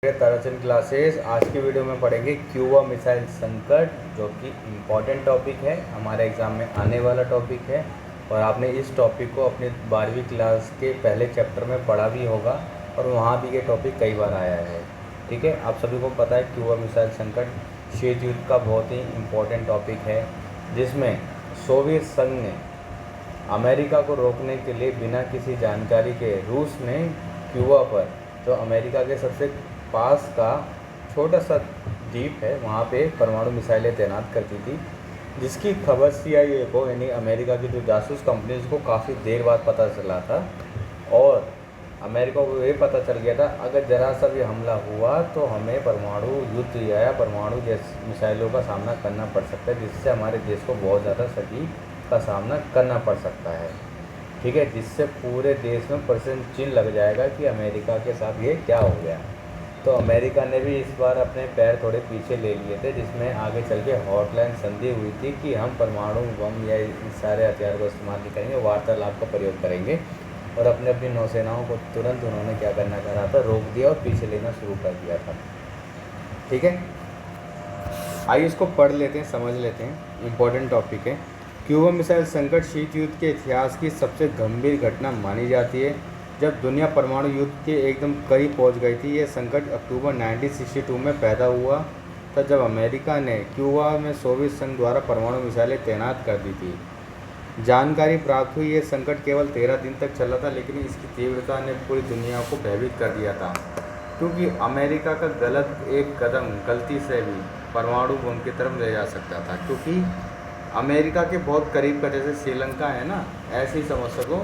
Tarachand classes. आज की video में पढ़ेंगे क्यूबा मिसाइल संकट, जो कि इम्पॉर्टेंट टॉपिक है, हमारे एग्ज़ाम में आने वाला टॉपिक है। और आपने इस टॉपिक को अपने 12वीं क्लास के पहले चैप्टर में पढ़ा भी होगा और वहाँ भी ये टॉपिक कई बार आया है। ठीक है, आप सभी को पता है क्यूबा मिसाइल संकट शीत युद्ध का बहुत ही इम्पोर्टेंट टॉपिक है, जिसमें सोवियत संघ ने अमेरिका को रोकने के लिए बिना किसी जानकारी के रूस ने क्यूबा पर, जो अमेरिका के सबसे पास का छोटा सा द्वीप है, वहाँ पे परमाणु मिसाइलें तैनात करती थी, जिसकी खबर CIA को, यानी अमेरिका की जो जासूस कंपनीज को काफ़ी देर बाद पता चला था। और अमेरिका को ये पता चल गया था अगर ज़रा सा भी हमला हुआ तो हमें परमाणु युद्ध या परमाणु जैसे मिसाइलों का सामना करना पड़ सकता है, जिससे हमारे देश को बहुत ज़्यादा क्षति का सामना करना पड़ सकता है। ठीक है, जिससे पूरे देश में प्रश्न चिन्ह लग जाएगा कि अमेरिका के साथ ये क्या हो गया। तो अमेरिका ने भी इस बार अपने पैर थोड़े पीछे ले लिए थे, जिसमें आगे चल के हॉटलाइन संधि हुई थी कि हम परमाणु बम या इस सारे हथियार को इस्तेमाल नहीं करेंगे, वार्तालाप का प्रयोग करेंगे। और अपने अपनी नौसेनाओं को तुरंत उन्होंने क्या करना कहा था, रोक दिया और पीछे लेना शुरू कर दिया था। ठीक है, आइए इसको पढ़ लेते हैं, समझ लेते हैं। इम्पोर्टेंट टॉपिक है। क्यूबा मिसाइल संकट शीत युद्ध के इतिहास की सबसे गंभीर घटना मानी जाती है, जब दुनिया परमाणु युद्ध के एकदम करीब पहुंच गई थी। यह संकट अक्टूबर 1962 में पैदा हुआ था, जब अमेरिका ने क्यूबा में सोवियत संघ द्वारा परमाणु मिसाइलें तैनात कर दी थी। जानकारी प्राप्त हुई ये संकट केवल 13 दिन तक चला था, लेकिन इसकी तीव्रता ने पूरी दुनिया को भयभीत कर दिया था, क्योंकि अमेरिका का गलत एक कदम गलती से भी परमाणु बम की तरफ ले जा सकता था। क्योंकि अमेरिका के बहुत करीब का, जैसे श्रीलंका है ना, ऐसे ही समझ सको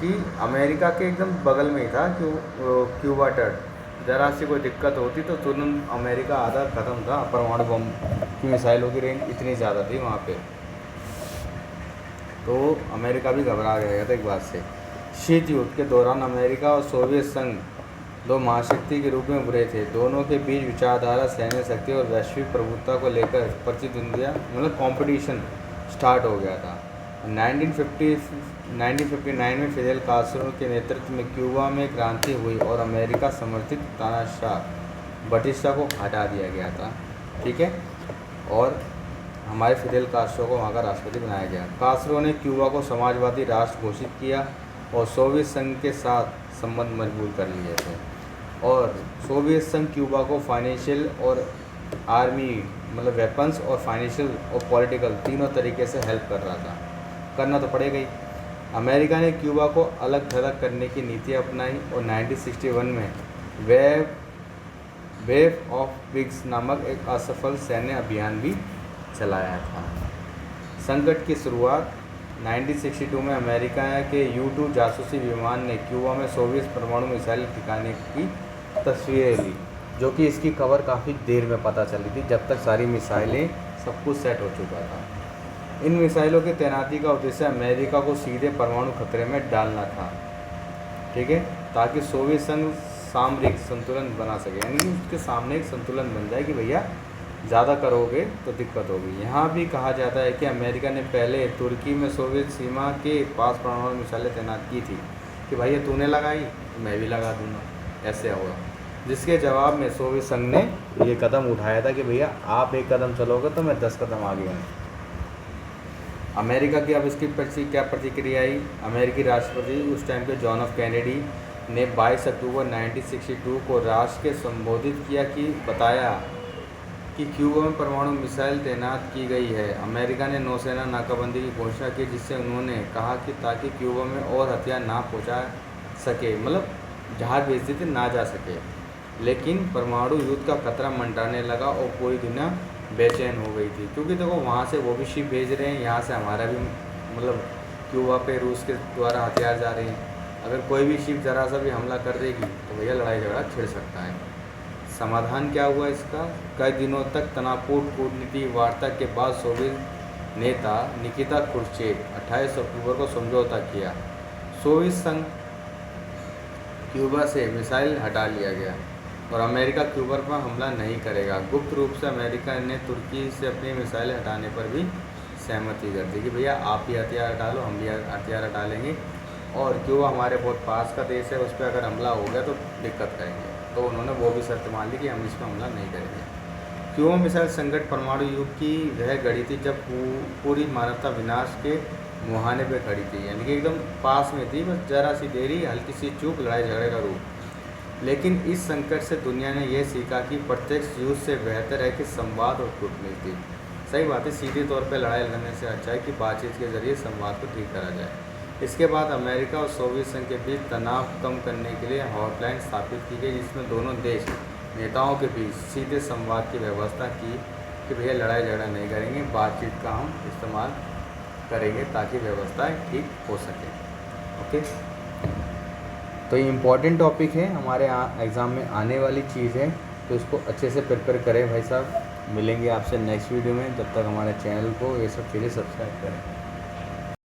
कि अमेरिका के एकदम बगल में ही था क्यूबा तट। ज़रा सी कोई दिक्कत होती तो तुरंत अमेरिका आधा ख़त्म था। परमाणु बम की मिसाइलों की रेंज इतनी ज़्यादा थी वहाँ पे, तो अमेरिका भी घबरा गया था एक बात से। शीत युद्ध के दौरान अमेरिका और सोवियत संघ दो महाशक्ति के रूप में उभरे थे। दोनों के बीच विचारधारा, सैन्य शक्ति और वैश्विक प्रभुत्व को लेकर प्रतिद्वंदिता, मतलब कंपटीशन स्टार्ट हो गया था। 1959 में फिदेल कास्ट्रो के नेतृत्व में क्यूबा में क्रांति हुई और अमेरिका समर्थित तानाशाह बटिस्टा को हटा दिया गया था। ठीक है, और हमारे फिदेल कास्ट्रो को वहाँ का राष्ट्रपति बनाया गया। कास्ट्रो ने क्यूबा को समाजवादी राष्ट्र घोषित किया और सोवियत संघ के साथ संबंध मजबूत कर लिए थे। और सोवियत संघ क्यूबा को फाइनेंशियल और आर्मी, मतलब वेपन्स और फाइनेंशियल और पॉलिटिकल तीनों तरीके से हेल्प कर रहा था। करना तो पड़ेगा ही। अमेरिका ने क्यूबा को अलग थलग करने की नीति अपनाई और 1961 में वेव ऑफ पिग्स नामक एक असफल सैन्य अभियान भी चलाया था। संकट की शुरुआत 1962 में अमेरिका के U-2 जासूसी विमान ने क्यूबा में सोवियत परमाणु मिसाइल ठिकाने की तस्वीरें ली, जो कि इसकी खबर काफ़ी देर में पता चली थी, जब तक सारी मिसाइलें सब कुछ सेट हो चुका था। इन मिसाइलों की तैनाती का उद्देश्य अमेरिका को सीधे परमाणु खतरे में डालना था। ठीक है, ताकि सोवियत संघ सामरिक संतुलन बना सके, यानी उसके सामने एक संतुलन बन जाए कि भैया ज़्यादा करोगे तो दिक्कत होगी। यहाँ भी कहा जाता है कि अमेरिका ने पहले तुर्की में सोवियत सीमा के पास परमाणु मिसाइलें तैनात की थी कि भाई ये तूने लगाई मैं भी लगा दूंगा, ऐसे होगा। जिसके जवाब में सोवियत संघ ने ये कदम उठाया था कि भैया आप एक कदम चलोगे तो मैं 10 कदम आगे हूँ। अमेरिका की अब इसकी क्या प्रतिक्रिया आई। अमेरिकी राष्ट्रपति उस टाइम के जॉन एफ कैनेडी ने 22 अक्टूबर 1962 को राष्ट्र के संबोधित किया कि बताया कि क्यूबा में परमाणु मिसाइल तैनात की गई है। अमेरिका ने नौसेना नाकाबंदी की घोषणा की, जिससे उन्होंने कहा कि ताकि क्यूबा में और हथियार ना पहुंचा सके, मतलब जहाज़ भेज देते ना जा सके। लेकिन परमाणु युद्ध का खतरा मंडराने लगा और पूरी दुनिया बेचैन हो गई थी, क्योंकि देखो वहाँ से वो भी शिप भेज रहे हैं, यहाँ से हमारा भी, मतलब क्यूबा पे रूस के द्वारा हथियार जा रहे हैं। अगर कोई भी शिप ज़रा सा भी हमला कर देगी तो भैया लड़ाई झगड़ा छिड़ सकता है। समाधान क्या हुआ इसका? कई दिनों तक तनावपूर्ण कूटनीति वार्ता के बाद सोवियत नेता निकिता क्रुश्चेव 28 अक्टूबर को समझौता किया। सोवियत संघ क्यूबा से मिसाइल हटा लिया गया और अमेरिका क्यूबा पर हमला नहीं करेगा। गुप्त रूप से अमेरिका ने तुर्की से अपनी मिसाइलें हटाने पर भी सहमति कर दी कि भैया आप भी हथियार हटा लो, हम भी हथियार हटा लेंगे, और क्यूबा हमारे बहुत पास का देश है, उस पर अगर हमला हो गया तो दिक्कत करेंगे। तो उन्होंने वो भी शर्त मान ली कि हम इस पर हमला नहीं करेंगे। क्यूबा मिसाइल संकट परमाणु युग की वह घड़ी थी जब पूरी मानवता विनाश के मुहाने पे खड़ी थी, यानी कि एकदम पास में थी, बस जरा सी देरी, हल्की सी चूक, लड़ाई झगड़े का रूप। लेकिन इस संकट से दुनिया ने यह सीखा कि प्रत्यक्ष युद्ध से बेहतर है कि संवाद और कूटनीति। सही बात है, सीधे तौर पर लड़ाई लड़ने से अच्छा है कि बातचीत के जरिए संवाद को ठीक करा जाए। इसके बाद अमेरिका और सोवियत संघ के बीच तनाव कम करने के लिए हॉटलाइन स्थापित की गई, जिसमें दोनों देश नेताओं के बीच सीधे संवाद की व्यवस्था की कि भैया लड़ाई झगड़ा नहीं करेंगे, बातचीत का हम इस्तेमाल करेंगे ताकि व्यवस्थाएं ठीक हो सके। ओके, तो ये इम्पॉर्टेंट टॉपिक है, हमारे एग्ज़ाम में आने वाली चीज़ है, तो इसको अच्छे से प्रिपेयर करें भाई साहब। मिलेंगे आपसे नेक्स्ट वीडियो में, जब तक हमारे चैनल को ये सब चीज़ें सब्सक्राइब करें।